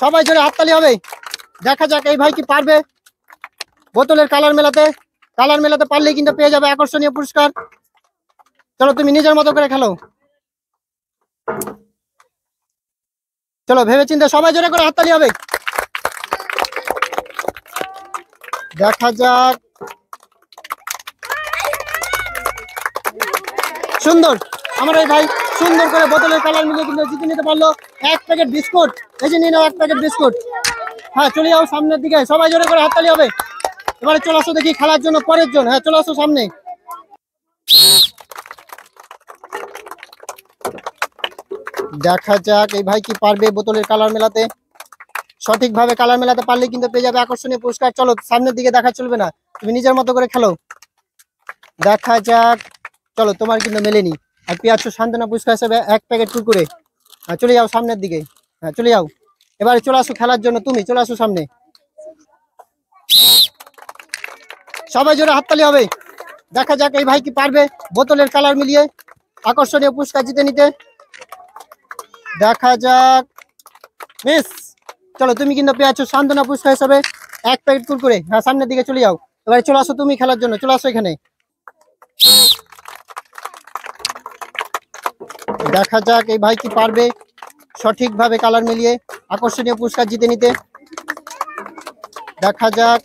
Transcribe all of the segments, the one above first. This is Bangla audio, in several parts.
সবাই জোরে হাততালি হবে। দেখা যাক এই ভাই কি পারবে বোতলের কালার মেলাতে। কালার মেলাতে পারলেই কিন্তু পেয়ে যাবে আকর্ষণীয় পুরস্কার। চলো তুমি নিজের মতো করে খেলো। চলো ভেবে চিন্তে সবাই জোরে করে হাততালি হবে। দেখা যাক, সুন্দর আমার এই ভাই সুন্দর করে বোতলের কালার মিলিয়ে কিন্তু জিতে নিতে পারলো 1 প্যাকেট বিস্কুট। এই যে নিয়ে নাও 1 প্যাকেট বিস্কুট। হ্যাঁ চলে যাও সামনের দিকে, সবাই জোরে করে হাততালি হবে। এবারে চলে আসো দেখি খেলার জন্য পরের জন। হ্যাঁ চলে আসো সামনে। দেখা যাক এই ভাই কি পারবে বোতলের কালার মেলাতে। সঠিকভাবে কালার মেলাতে পারলে কিন্তু পেয়ে যাবে আকর্ষণীয় পুরস্কার। চলো সামনের দিকে দেখা চলবে না, তুমি নিজের মতো করে খেলো। দেখা যাক, চলো তোমার কিন্তু মেলেনি। আর পেয়াচ্ছ সান্ত্বনা পুরস্কার হিসেবে 1 প্যাকেট কুরকুরে। চলে যাও সামনের দিকে। হ্যাঁ চলে যাও, এবারে চলে আসো খেলার জন্য, তুমি চলে আসো সামনে। সবাই জোরে হাততালি হবে। দেখা যাক এই ভাই কি পারবে বোতলের কালার মিলিয়ে আকর্ষণীয় পুরস্কার জিতে নিতে। দেখা যাক, মিস। চলো তুমি কিন্তু পেয়েছো সান্ত্বনা পুরস্কার হিসাবে 1 প্যাকেট কুরকুরে। হ্যাঁ সামনের দিকে চলে যাও, এবারে চলে আসো তুমি খেলার জন্য, চলে আসো এখানে। দেখা যাক এই ভাই কি পারবে সঠিকভাবে কালার মিলিয়ে আকর্ষণীয় পুরস্কার জিতে নিতে। দেখা যাক,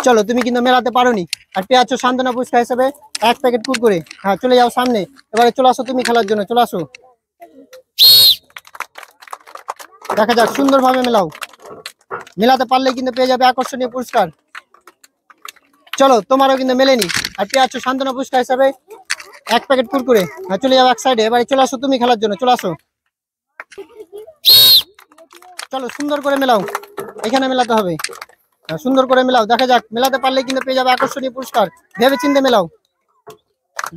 চলো তুমি কিন্তু মেলাতে পারোনি আর পেয়েছো সান্ত্বনা পুরস্কার হিসেবে 1 প্যাকেট কুরকুরে। হ্যাঁ চলে যাও সামনে, এবারে চলে আসো তুমি খেলার জন্য, চলে আসো। দেখা যাক সুন্দরভাবে মেলাও, মেলাতে পারলে কিন্তু পেয়ে যাবে আকর্ষণীয় পুরস্কার। চলো তোমারও কিন্তু মেলেনি আর পেয়েছো সান্ত্বনা পুরস্কার হিসাবে 1 প্যাকেট কুরকুরে। হ্যাঁ চলে যাও এক সাইডে, এবারে চলে আসো তুমি খেলার জন্য, চলে আসো। চলো সুন্দর করে মেলাও, এখানে মেলাতে হবে। সুন্দর করে মেলাও, দেখা যাক মেলাতে পারলে কিন্তু পেয়ে যাবে আকর্ষণীয় পুরস্কার। ভেবে চিন্তে মেলাও,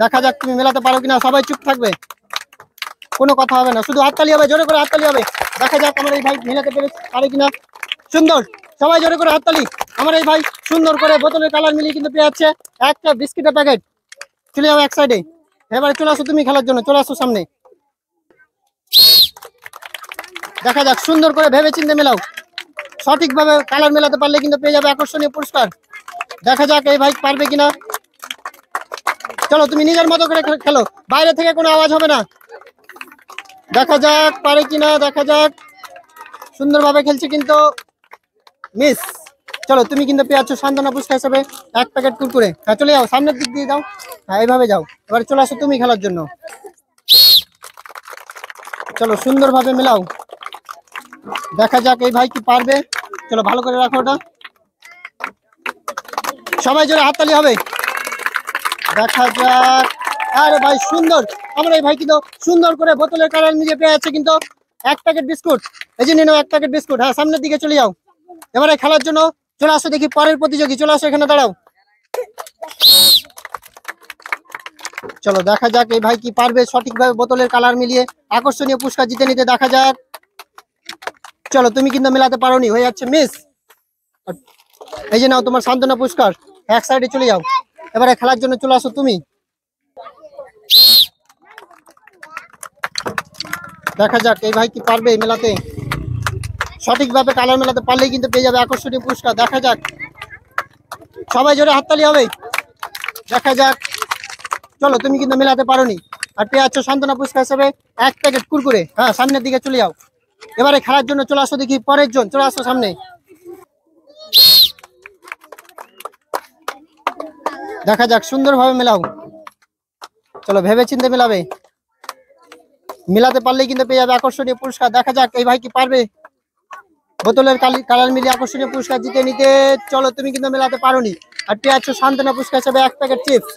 দেখা যাক তুমি মেলাতে পারো কিনা। সবাই চুপ থাকবে, কোনো কথা হবে না, শুধু হাততালি হবে, জোরে করে হাততালি হবে। দেখা যাক আমার এই ভাই মেলাতে পারে কিনা। সুন্দর, সবাই জোরে করে হাততালি। আমার এই ভাই সুন্দর করে বোতলের কালার মিলিয়ে কিন্তু পেয়ে যাচ্ছে একটা বিস্কিটের প্যাকেট। চলে যাও এক সাইডে, এবারে চলে আসো তুমি খেলার জন্য, চলে আসো সামনে। দেখা যাক সুন্দর করে ভেবে চিন্তে মেলাও, সঠিকভাবে কালার মেলাতে পারলে কিন্তু পেয়ে যাবে আকর্ষণীয় পুরস্কার। দেখা যাক এই ভাই পারবে কিনা। চলো তুমি নিজের মতো করে খেলো, বাইরে থেকে কোনো আওয়াজ হবে না। দেখা যাক পারে কিনা, দেখা যাক। সুন্দরভাবে খেলছে কিন্তু মিস। চলো তুমি কিন্তু পেয়েছো সান্ত্বনা পুরস্কার হিসেবে 1 প্যাকেট কুরকুরে। হ্যাঁ চলে যাও সামনের দিক দিয়ে যাও, হ্যাঁ এইভাবে যাও, এবারে চলে আসো তুমি খেলার জন্য। চলো সুন্দরভাবে মেলাও, দেখা যাক এই ভাই কি পারবে। চলো ভালো করে রাখো ওটা, সবাই জোরে হাততালি হবে। দেখা যাক, আরে ভাই সুন্দর, আমার এই ভাই কিন্তু সুন্দর করে বোতলের কালার মিলিয়ে পেয়ে যাচ্ছে কিন্তু 1 প্যাকেট বিস্কুট। এই যে নিয়ে নাও 1 প্যাকেট বিস্কুট। হ্যাঁ সামনের দিকে চলে যাও, এবারে খেলার জন্য চলে আসো দেখি পরের প্রতিযোগী, চলে আসো এখানে দাঁড়াও। চলো দেখা যাক এই ভাই কি পারবে সঠিকভাবে বোতলের কালার মিলিয়ে আকর্ষণীয় পুরস্কার জিতে নিতে। দেখা যাক, চলো তুমি কিন্তু মেলাতে পারোনি, হয়ে যাচ্ছে মিস। এই যে নাও তোমার সান্ত্বনা পুরস্কার, এক সাইডে চলে যাও, এবারে খেলার জন্য চলে আসো তুমি। দেখা যাক এই ভাই কি পারবে মেলাতে সঠিকভাবে কালার মেলাতে পারলেই কিন্তু পেয়ে যাবে আকর্ষণীয় পুরস্কার। দেখা যাক, সবাই জোরে হাততালি হবে। দেখা যাক, চলো তুমি কিন্তু মেলাতে পারোনি আর পেয়ে যাচ্ছ সান্ত্বনা পুরস্কার হিসেবে 1 প্যাকেট কুরকুরে। হ্যাঁ সামনের দিকে চলে যাও, এবারে খেলার জন্য চলে আসো দেখি পরের জন, চলে আসো সামনে। দেখা যাক সুন্দরভাবে মেলাও, চলো ভেবে চিন্তে মেলাবে, মেলাতে পারলেই কিন্তু পেয়ে যাবে আকর্ষণীয় পুরস্কার। দেখা যাক এই ভাই কি পারবে বোতলের কালার মিলিয়ে আকর্ষণীয় পুরস্কার জিতে নিতে। চলো তুমি কিন্তু মেলাতে পারোনি আর পেয়ে যাচ্ছ সান্ত্বনা পুরস্কার হিসেবে 1 প্যাকেট চিপস।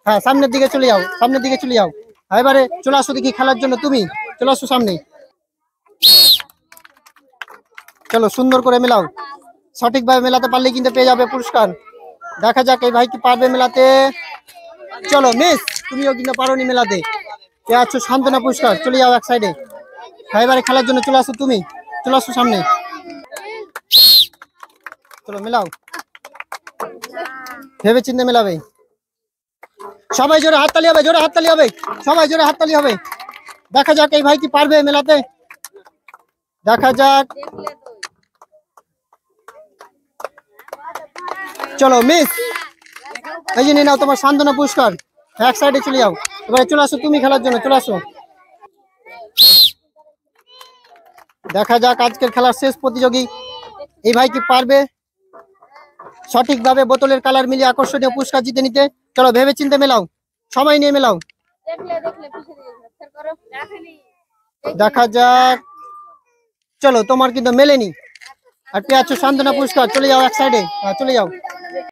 হ্যাঁ সামনের দিকে চলে যাও, সামনের দিকে চলে যাও, এবারে চলে আসো দেখি খেলার জন্য তুমি, চলে আসো সামনে। চলো সুন্দর করে মেলাও, সঠিকভাবে মেলাতে পারলে কিন্তু পেয়ে যাবে পুরস্কার। দেখা যাক এই ভাই কি পারবে মেলাতে। চলো মিস, তুমিও কিন্তু পারোনি মেলাতে, পেয়ে যাচ্ছ সান্ত্বনা পুরস্কার। চলে যাও এক সাইডে, এবারে খেলার জন্য চলে আসো তুমি, চলে আসো সামনে। চলো মেলাও, ভেবে চিন্তে মেলাবে, সবাই জোরে হাততালি হবে, জোরে হাততালি হবে, সবাই জোরে হাততালি হবে। দেখা যাক এই ভাই কি পারবে মেলাতে, দেখা যাক। চলো মিস, এই যে নিয়ে নাও তোমার সান্ত্বনা পুরস্কার। এক সাইডে চলে যাও, এবারে চলে আসো তুমি খেলার জন্য, চলে আসো। দেখা যাক আজকের খেলার শেষ প্রতিযোগী এই ভাই কি পারবে সঠিকভাবে বোতলের কালার মিলিয়ে আকর্ষণীয় পুরস্কার জিতে নিতে। চলো ভেবে চিন্তে মেলাও, সময় নিয়ে মেলাও। দেখা যাক, চলো তোমার কিন্তু মেলেনি, আর পেয়ে আছো সান্ত্বনা পুরস্কার। চলে যাও এক সাইডে, চলে যাও।